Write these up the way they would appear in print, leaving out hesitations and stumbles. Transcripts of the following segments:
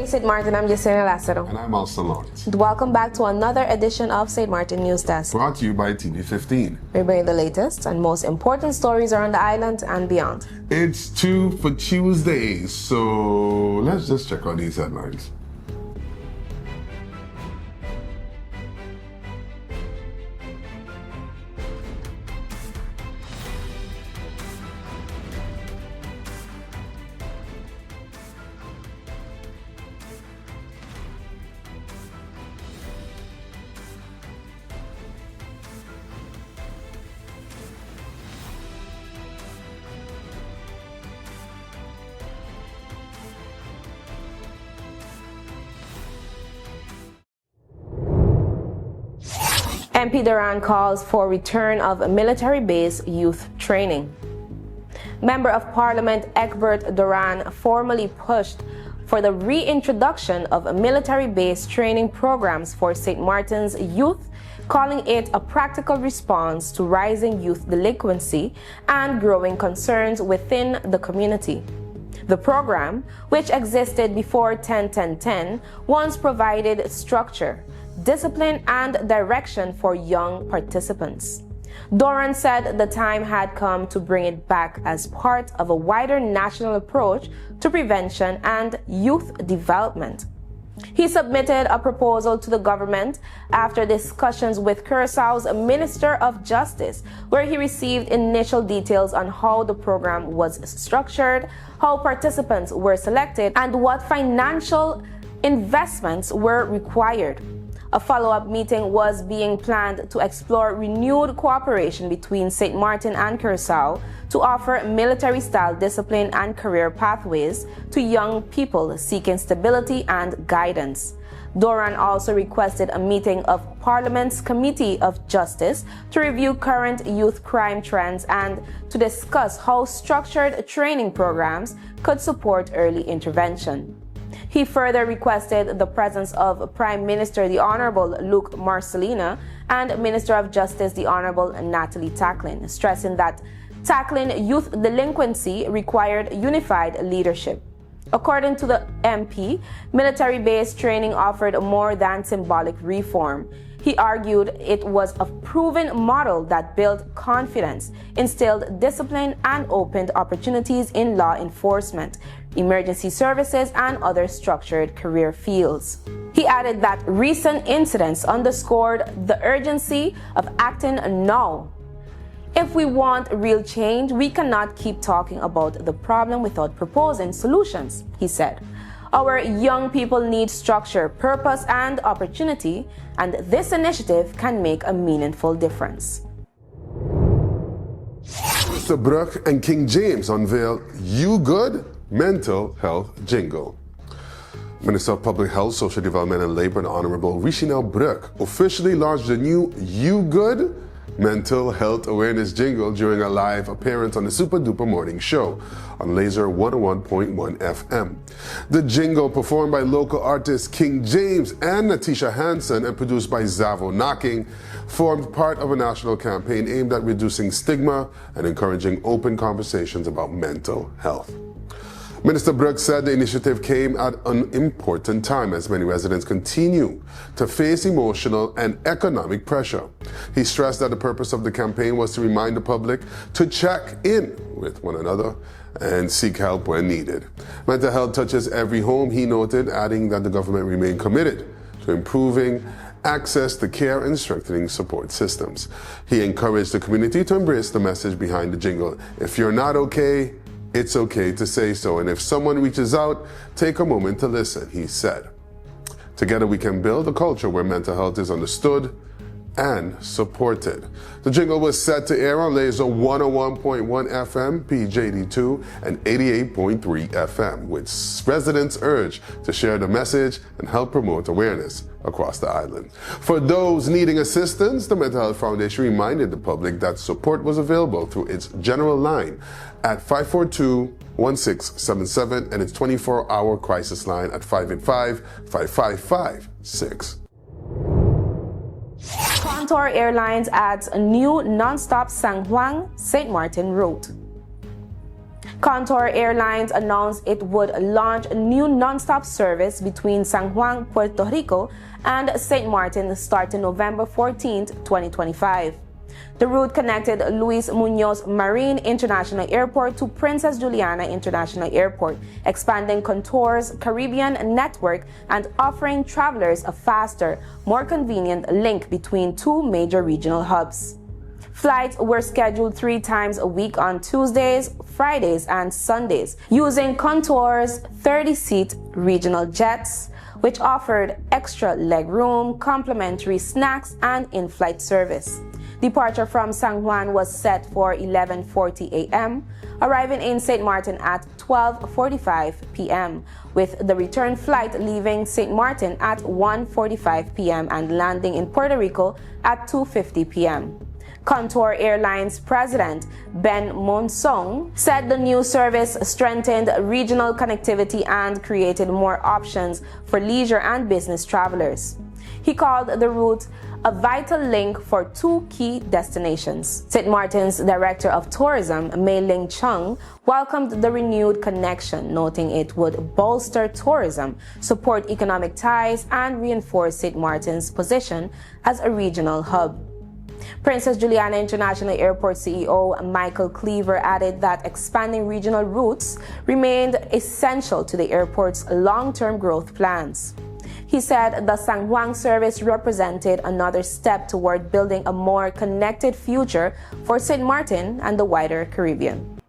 Sint Maarten, I'm Yesenia Lassero. And I'm Alston Lawrence. Welcome back to another edition of Sint Maarten News Desk. Brought to you by TV15. We bring you the latest and most important stories around the island and beyond. It's 2 for Tuesday, so let's just check out these headlines. MP Doran calls for return of military-based youth training. Member of Parliament Egbert Doran formally pushed for the reintroduction of military-based training programs for St. Maarten's youth, calling it a practical response to rising youth delinquency and growing concerns within the community. The program, which existed before 10-10-10, once provided structure, discipline and direction for young participants. Doran said the time had come to bring it back as part of a wider national approach to prevention and youth development. He submitted a proposal to the government after discussions with Curaçao's Minister of Justice, where he received initial details on how the program was structured, how participants were selected, and what financial investments were required. A follow-up meeting was being planned to explore renewed cooperation between St. Maarten and Curaçao to offer military-style discipline and career pathways to young people seeking stability and guidance. Doran also requested a meeting of Parliament's Committee of Justice to review current youth crime trends and to discuss how structured training programs could support early intervention. He further requested the presence of Prime Minister the Honorable Luc Marcelina and Minister of Justice the Honorable Natalie Tacklin, stressing that tackling youth delinquency required unified leadership. According to the MP, military-based training offered more than symbolic reform. He argued it was a proven model that built confidence, instilled discipline, and opened opportunities in law enforcement, emergency services, and other structured career fields. He added that recent incidents underscored the urgency of acting now. If we want real change, we cannot keep talking about the problem without proposing solutions, he said. Our young people need structure, purpose, and opportunity, and this initiative can make a meaningful difference. Mr. Brug and King James unveiled You Good Mental Health Jingle. Minister of Public Health, Social Development and Labor, the Honorable Mariëlle Brug, officially launched the new You Good Mental Health Awareness Jingle during a live appearance on the Super Duper Morning Show on Laser 101.1 FM. The jingle, performed by local artists King James and Natisha Hansen and produced by Zavo Knocking, formed part of a national campaign aimed at reducing stigma and encouraging open conversations about mental health. Minister Brug said the initiative came at an important time as many residents continue to face emotional and economic pressure. He stressed that the purpose of the campaign was to remind the public to check in with one another and seek help when needed. Mental health touches every home, he noted, adding that the government remained committed to improving access to care and strengthening support systems. He encouraged the community to embrace the message behind the jingle. If you're not okay, it's okay to say so, and if someone reaches out, take a moment to listen, he said. Together we can build a culture where mental health is understood and supported. The jingle was set to air on Laser 101.1 FM, PJD2, and 88.3 FM, with residents urged to share the message and help promote awareness across the island. For those needing assistance, the Mental Health Foundation reminded the public that support was available through its general line at 542-1677 and its 24-hour crisis line at 585-5556. Contour Airlines adds a new nonstop San Juan, St. Maarten route. Contour Airlines announced it would launch a new nonstop service between San Juan, Puerto Rico and Sint Maarten starting November 14, 2025. The route connected Luis Muñoz Marin International Airport to Princess Juliana International Airport, expanding Contour's Caribbean network and offering travelers a faster, more convenient link between two major regional hubs. Flights were scheduled 3 times a week on Tuesdays, Fridays, and Sundays, using Contour's 30-seat regional jets, which offered extra legroom, complimentary snacks, and in-flight service. Departure from San Juan was set for 11:40 a.m., arriving in St. Maarten at 12:45 p.m., with the return flight leaving St. Maarten at 1:45 p.m. and landing in Puerto Rico at 2:50 p.m. Contour Airlines President Ben Monsong said the new service strengthened regional connectivity and created more options for leisure and business travelers. He called the route a vital link for 2 key destinations. St. Maarten's Director of Tourism, Mei Ling Chung, welcomed the renewed connection, noting it would bolster tourism, support economic ties, and reinforce St. Maarten's position as a regional hub. Princess Juliana International Airport CEO Michael Cleaver added that expanding regional routes remained essential to the airport's long-term growth plans. He said the San Juan service represented another step toward building a more connected future for St. Maarten and the wider Caribbean.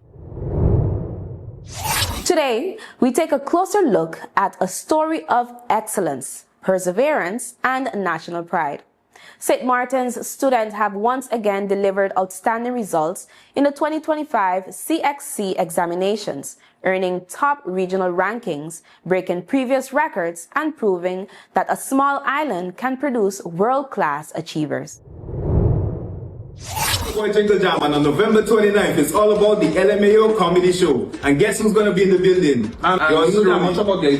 Today, we take a closer look at a story of excellence, perseverance, and national pride. St. Maarten's students have once again delivered outstanding results in the 2025 CXC examinations, earning top regional rankings, breaking previous records, and proving that a small island can produce world-class achievers. Boy Jingle Jam, and on November 29th, it's all about the LMAO comedy show. And guess who's gonna be in the building?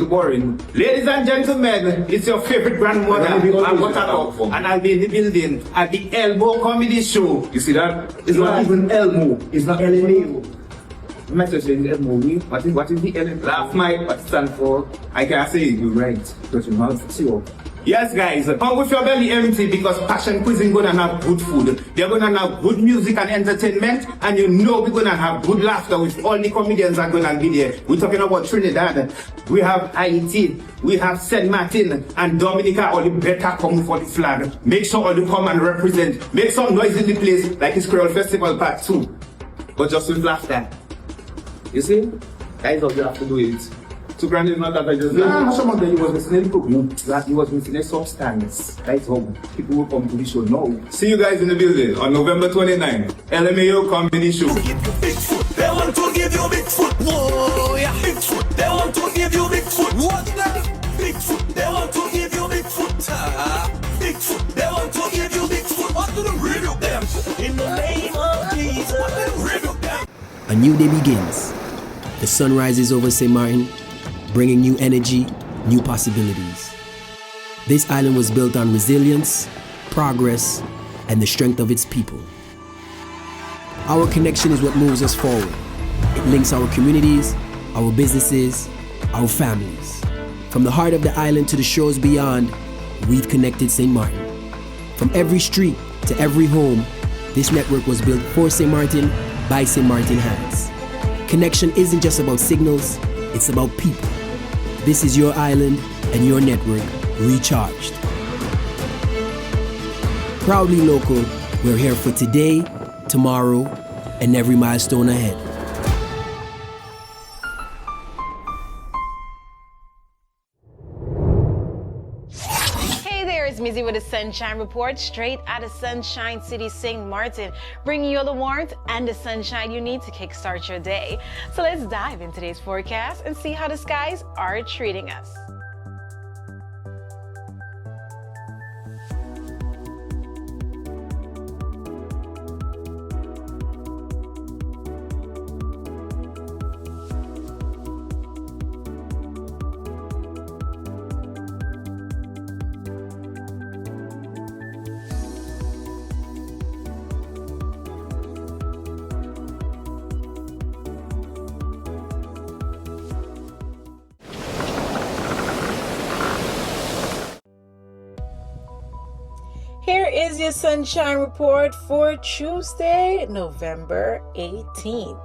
Boring. Ladies and gentlemen, it's your favorite grandmother, and I'll be in the building at the Elbow Comedy Show. You see that? It's not even Elmo. It's not LMAO. Message is Elmo. What is the LMAO? Laugh Mike. What it stand for? I can't say it. You're right. Because your mouth is Yes, guys, come with your belly empty because Passion Cuisine gonna have good food. They're gonna have good music and entertainment, and you know we're gonna have good laughter with all the comedians are gonna be there. We're talking about Trinidad, we have Haiti, we have Saint Martin, and Dominica. All the better come for the flag. Make sure all you come and represent. Make some noise in the place like it's Creole Festival Part 2, but just with laughter. You see, guys, all you have to do it. So granted, not that I just some of them he was listening to you, that he was missing a substance. That's how people will come to the show now. See you guys in the building on November 29th. LMAO Comedy Show. They want to give you big foot. Whoa, yeah. Big foot. They want to give you big foot. What the? Big foot. They want to give you big foot. Big foot. They want to give you big foot. What do the review them? In the name of Jesus. What do the review them? A new day begins. The sun rises over St. Maarten, bringing new energy, new possibilities. This island was built on resilience, progress, and the strength of its people. Our connection is what moves us forward. It links our communities, our businesses, our families. From the heart of the island to the shores beyond, we've connected St. Maarten. From every street to every home, this network was built for St. Maarten by St. Maarten hands. Connection isn't just about signals, it's about people. This is your island and your network recharged. Proudly local, we're here for today, tomorrow, and every milestone ahead. Hey there, it's Mizzy with a Sunshine Report, straight out of Sunshine City, St. Maarten, bringing you all the warmth and the sunshine you need to kickstart your day. So let's dive into today's forecast and see how the skies are treating us. Here is your sunshine report for Tuesday, November 18th.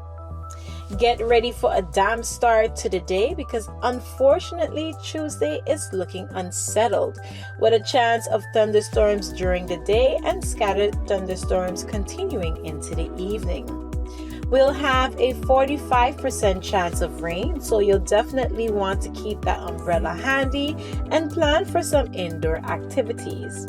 Get ready for a damp start to the day because unfortunately Tuesday is looking unsettled with a chance of thunderstorms during the day and scattered thunderstorms continuing into the evening. We'll have a 45% chance of rain, so you'll definitely want to keep that umbrella handy and plan for some indoor activities.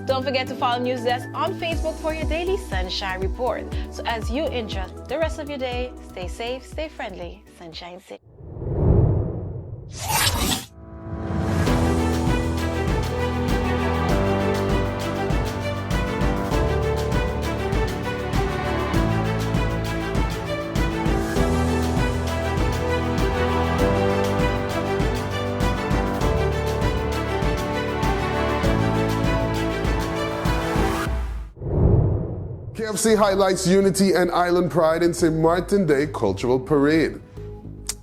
Don't forget to follow NEWSDESK on Facebook for your daily sunshine report. So as you enjoy the rest of your day, stay safe, stay friendly, Sunshine City. KFC highlights unity and island pride in St. Maarten Day Cultural Parade.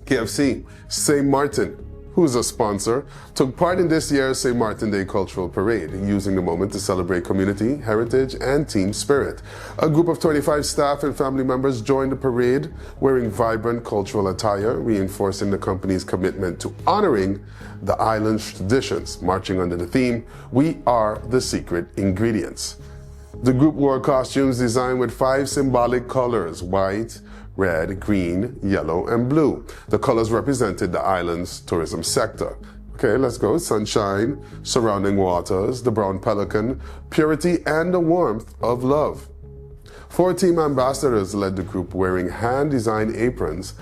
KFC, St. Maarten, who is a sponsor, took part in this year's St. Maarten Day Cultural Parade, using the moment to celebrate community, heritage, and team spirit. A group of 25 staff and family members joined the parade, wearing vibrant cultural attire, reinforcing the company's commitment to honoring the island's traditions, marching under the theme, "We are the secret ingredients." The group wore costumes designed with 5 symbolic colors: white, red, green, yellow, and blue. The colors represented the island's tourism sector. Okay, let's go. Sunshine, surrounding waters, the brown pelican, purity, and the warmth of love. 4 team ambassadors led the group, wearing hand-designed aprons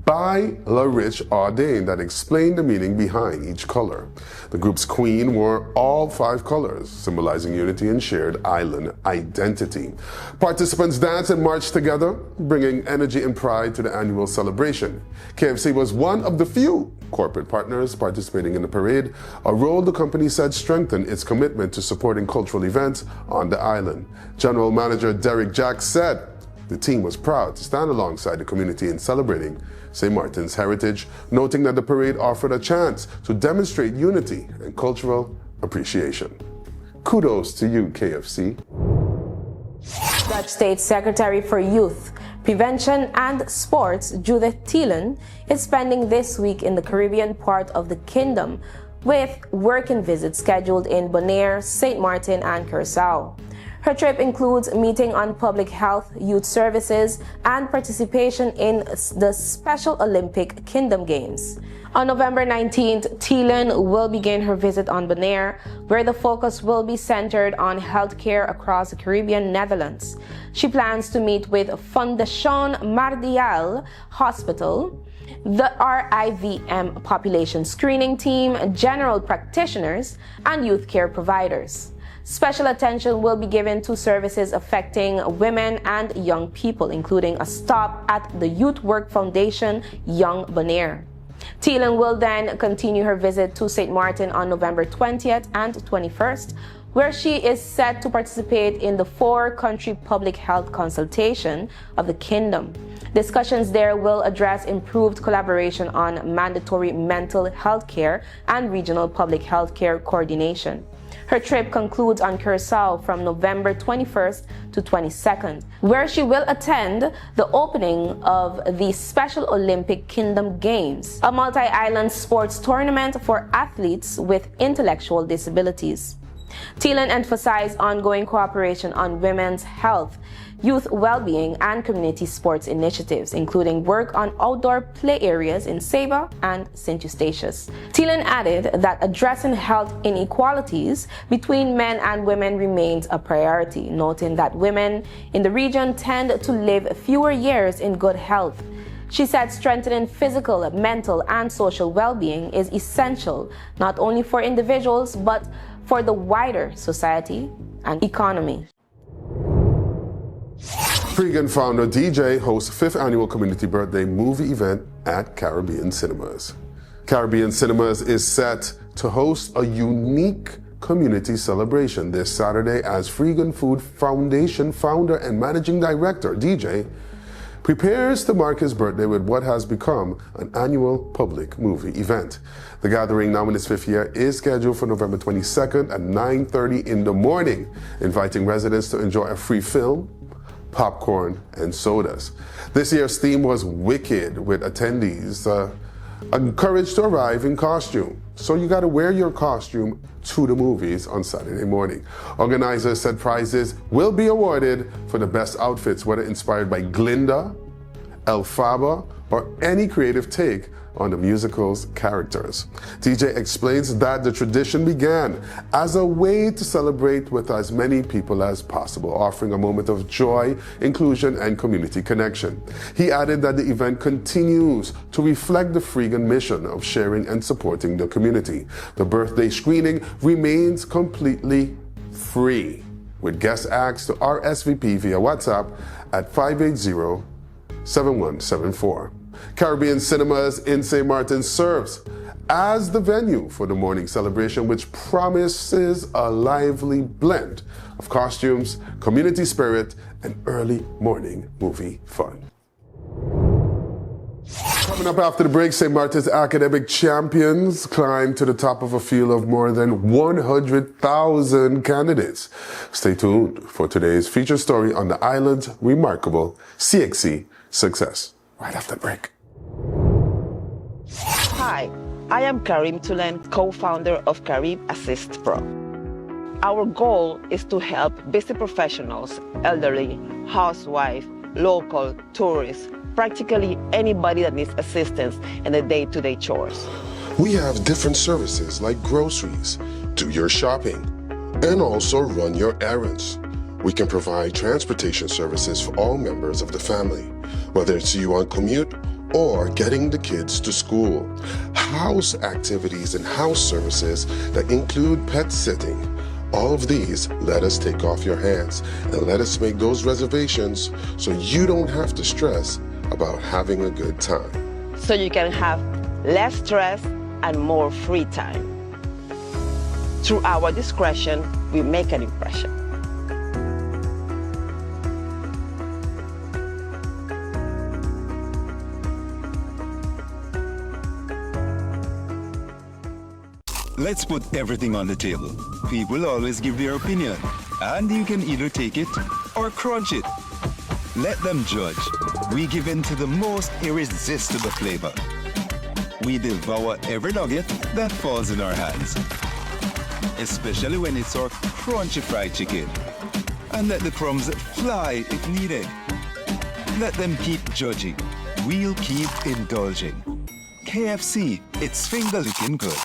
by La Rich Ardain that explained the meaning behind each color. The group's queen wore all 5 colors, symbolizing unity and shared island identity. Participants danced and marched together, bringing energy and pride to the annual celebration. KFC was one of the few corporate partners participating in the parade, a role the company said strengthened its commitment to supporting cultural events on the island. General Manager Derek Jack said the team was proud to stand alongside the community in celebrating St. Maarten's heritage, noting that the parade offered a chance to demonstrate unity and cultural appreciation. Kudos to you, KFC. Dutch State Secretary for Youth, Prevention and Sports, Judith Tielen, is spending this week in the Caribbean part of the kingdom, with working visits scheduled in Bonaire, St. Maarten, and Curaçao. Her trip includes meeting on public health, youth services, and participation in the Special Olympic Kingdom Games. On November 19th, Tielen will begin her visit on Bonaire, where the focus will be centered on healthcare across the Caribbean Netherlands. She plans to meet with Fondation Mariëlle Hospital, the RIVM population screening team, general practitioners, and youth care providers. Special attention will be given to services affecting women and young people, including a stop at the Youth Work Foundation Young Bonaire. Tielen will then continue her visit to St. Maarten on November 20th and 21st, where she is set to participate in the 4-country public health consultation of the kingdom. Discussions there will address improved collaboration on mandatory mental health care and regional public health care coordination. Her trip concludes on Curaçao from November 21st to 22nd, where she will attend the opening of the Special Olympic Kingdom Games, a multi-island sports tournament for athletes with intellectual disabilities. Tielen emphasized ongoing cooperation on women's health, youth well-being, and community sports initiatives, including work on outdoor play areas in Saba and St. Eustatius. Tielen added that addressing health inequalities between men and women remains a priority, noting that women in the region tend to live fewer years in good health. She said strengthening physical, mental, and social well-being is essential not only for individuals but for the wider society and economy. FREEGAN founder DJ hosts 5th annual community birthday movie event at Caribbean Cinemas. Caribbean Cinemas is set to host a unique community celebration this Saturday as FREEGAN Food Foundation founder and managing director DJ prepares to mark his birthday with what has become an annual public movie event. The gathering, now in its 5th year, is scheduled for November 22nd at 9:30 in the morning, inviting residents to enjoy a free film, popcorn, and sodas. This year's theme was Wicked, with attendees encouraged to arrive in costume. So you got to wear your costume to the movies on Saturday morning. Organizers said prizes will be awarded for the best outfits, whether inspired by Glinda, Elphaba, or any creative take on the musical's characters. DJ explains that the tradition began as a way to celebrate with as many people as possible, offering a moment of joy, inclusion, and community connection. He added that the event continues to reflect the FREEGAN mission of sharing and supporting the community. The birthday screening remains completely free, with guest acts to RSVP via WhatsApp at 580-7174. Caribbean Cinemas in St. Maarten serves as the venue for the morning celebration, which promises a lively blend of costumes, community spirit, and early morning movie fun. Coming up after the break, St. Maarten's academic champions climbed to the top of a field of more than 100,000 candidates. Stay tuned for today's feature story on the island's remarkable CXC success. Right after the break. Hi, I am Karim Tulen, co-founder of Carib Assist Pro. Our goal is to help busy professionals, elderly, housewives, local, tourists, practically anybody that needs assistance in the day-to-day chores. We have different services like groceries, do your shopping, and also run your errands. We can provide transportation services for all members of the family, whether it's you on commute or getting the kids to school. House activities and house services that include pet sitting. All of these let us take off your hands and let us make those reservations so you don't have to stress about having a good time. So you can have less stress and more free time. Through our discretion, we make an impression. Let's put everything on the table. People always give their opinion, and you can either take it or crunch it. Let them judge. We give in to the most irresistible flavor. We devour every nugget that falls in our hands, especially when it's our crunchy fried chicken. And let the crumbs fly if needed. Let them keep judging. We'll keep indulging. KFC, it's finger-licking good.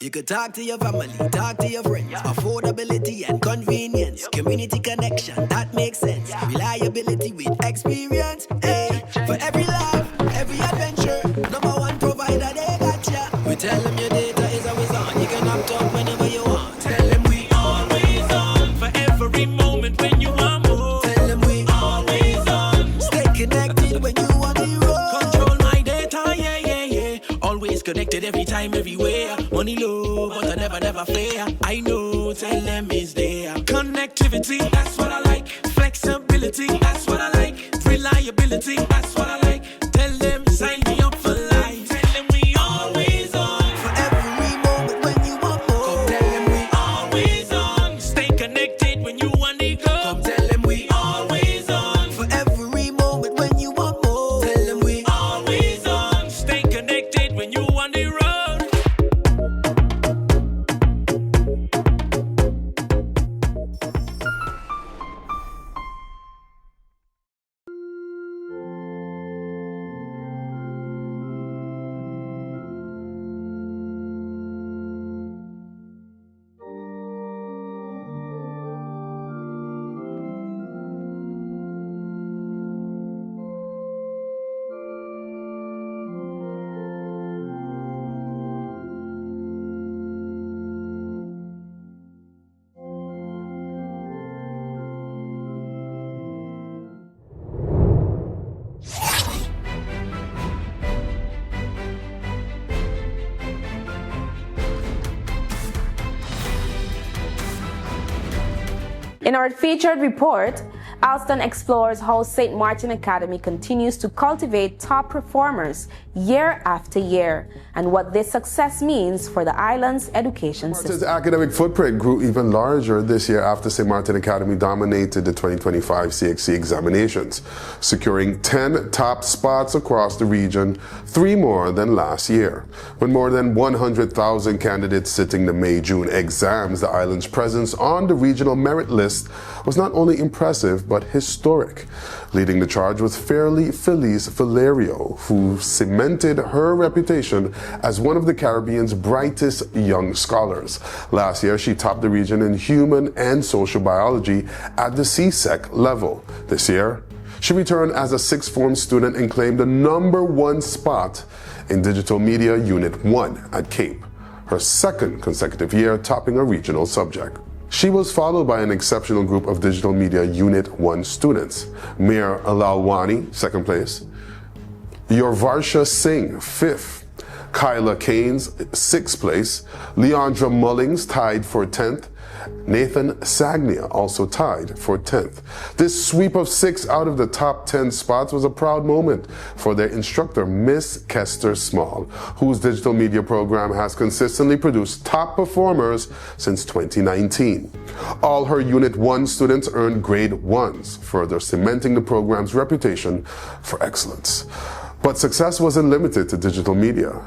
You could talk to your family, talk to your friends. Affordability and convenience. Community connection, that makes sense. Reliability with experience. Hey, for every laugh, every adventure. #1 provider, they got ya. We tell them your data is always on. You can opt out whenever you want. Tell them we always on. For every moment when you want more. Tell them we always on. Stay connected when you want the road. Control my data, yeah, yeah, yeah. Always connected every time, everywhere. Money low, but I never fair. I know, tell them it's there. Connectivity, that's what I like. Flexibility, that's what I like. Reliability, that's what I like. Tell them, sign me up for life. Tell them we always on. For every moment when you want more. Come tell them we always on. Stay connected when you want to go. Come tell them we always on. For every moment when you want more. Tell them we always on. Stay connected when you want the road. In our featured report, Alston explores how St. Maarten Academy continues to cultivate top performers year after year and what this success means for the island's education system. Martin's academic footprint grew even larger this year after St. Maarten Academy dominated the 2025 CXC examinations, securing 10 top spots across the region, 3 more than last year. With more than 100,000 candidates sitting the May-June exams, the island's presence on the regional merit list was not only impressive but historic. Leading the charge was Feliz Valerio, who cemented her reputation as one of the Caribbean's brightest young scholars. Last year, she topped the region in human and social biology at the CSEC level. This year, she returned as a sixth form student and claimed the #1 spot in Digital Media Unit 1 at Cape, her second consecutive year topping a regional subject. She was followed by an exceptional group of Digital Media Unit 1 students. Mir Alalwani, second place. Yorvarsha Singh, fifth. Kyla Keynes, sixth place. Leandra Mullings tied for 10th. Nathan Sagnia also tied for 10th. This sweep of 6 out of the top 10 spots was a proud moment for their instructor, Miss Kester Small, whose digital media program has consistently produced top performers since 2019. All her Unit 1 students earned grade 1s, further cementing the program's reputation for excellence. But success wasn't limited to digital media.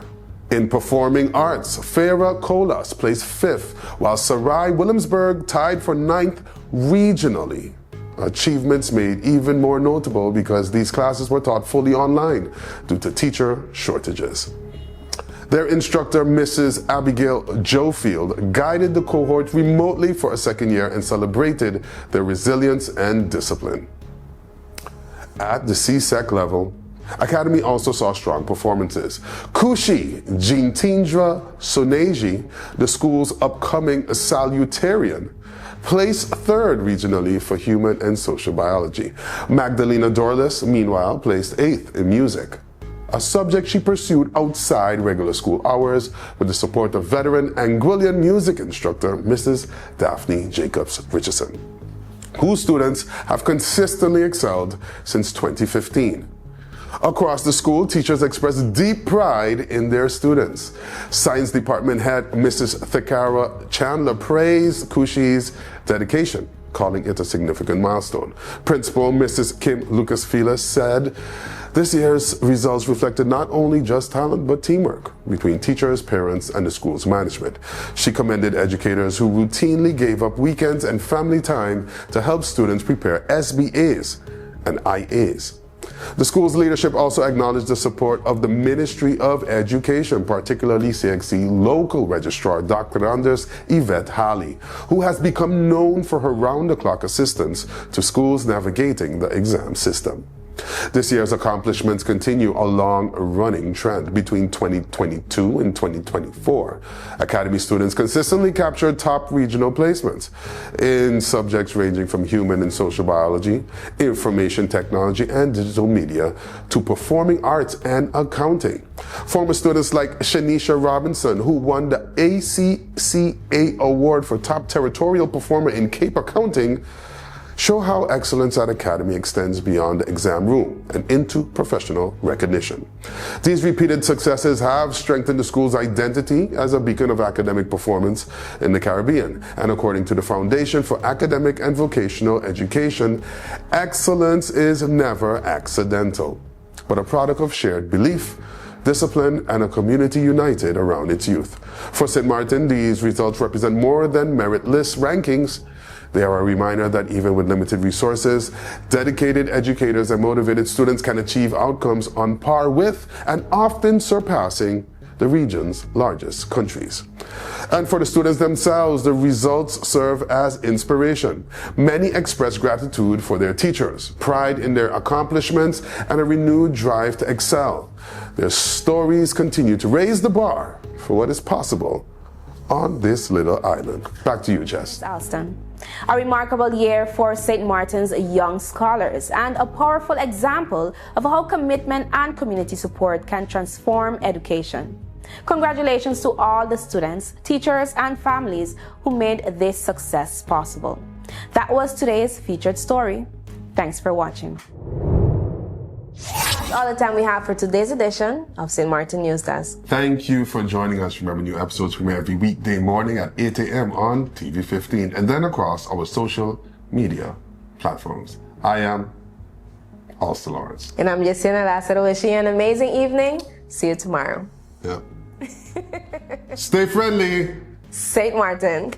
In performing arts, Farah Colas placed 5th, while Sarai Williamsburg tied for 9th regionally. Achievements made even more notable because these classes were taught fully online due to teacher shortages. Their instructor, Mrs. Abigail Jofield, guided the cohort remotely for a second year and celebrated their resilience and discipline. At the CSEC level, Academy also saw strong performances. Kushi Jeantindra Soneji, the school's upcoming salutarian, placed 3rd regionally for human and social biology. Magdalena Dorlis, meanwhile, placed 8th in music, a subject she pursued outside regular school hours with the support of veteran Anguillian music instructor Mrs. Daphne Jacobs Richardson, whose students have consistently excelled since 2015. Across the school, teachers expressed deep pride in their students. Science Department head Mrs. Thakara Chandler praised Kushi's dedication, calling it a significant milestone. Principal Mrs. Kim Lucas-Fila said this year's results reflected not only just talent but teamwork between teachers, parents, and the school's management. She commended educators who routinely gave up weekends and family time to help students prepare SBAs and IAs. The school's leadership also acknowledged the support of the Ministry of Education, particularly CXC local registrar Dr. Anders Yvette Halley, who has become known for her round-the-clock assistance to schools navigating the exam system. This year's accomplishments continue a long-running trend. Between 2022 and 2024, Academy students consistently captured top regional placements in subjects ranging from human and social biology, information technology and digital media, to performing arts and accounting. Former students like Shanisha Robinson, who won the ACCA Award for Top Territorial Performer in Cape Accounting, show how excellence at Academy extends beyond the exam room and into professional recognition. These repeated successes have strengthened the school's identity as a beacon of academic performance in the Caribbean. And according to the Foundation for Academic and Vocational Education, excellence is never accidental, but a product of shared belief, discipline, and a community united around its youth. For St. Maarten, these results represent more than merit list rankings. They are a reminder that even with limited resources, dedicated educators and motivated students can achieve outcomes on par with and often surpassing the region's largest countries. And for the students themselves, the results serve as inspiration. Many express gratitude for their teachers, pride in their accomplishments, and a renewed drive to excel. Their stories continue to raise the bar for what is possible on this little island. Back to you, Jess. Alston. A remarkable year for St. Maarten's young scholars and a powerful example of how commitment and community support can transform education. Congratulations to all the students, teachers, and families who made this success possible. That was today's featured story. Thanks for watching. That's all the time we have for today's edition of St. Maarten News Desk. Thank you for joining us. Remember, new episodes premiere every weekday morning at 8 a.m. on TV 15 and then across our social media platforms. I am Ulster Lawrence. And I'm Yesenia Lassero. Wishing you an amazing evening. See you tomorrow. Yep. Stay friendly. St. Maarten.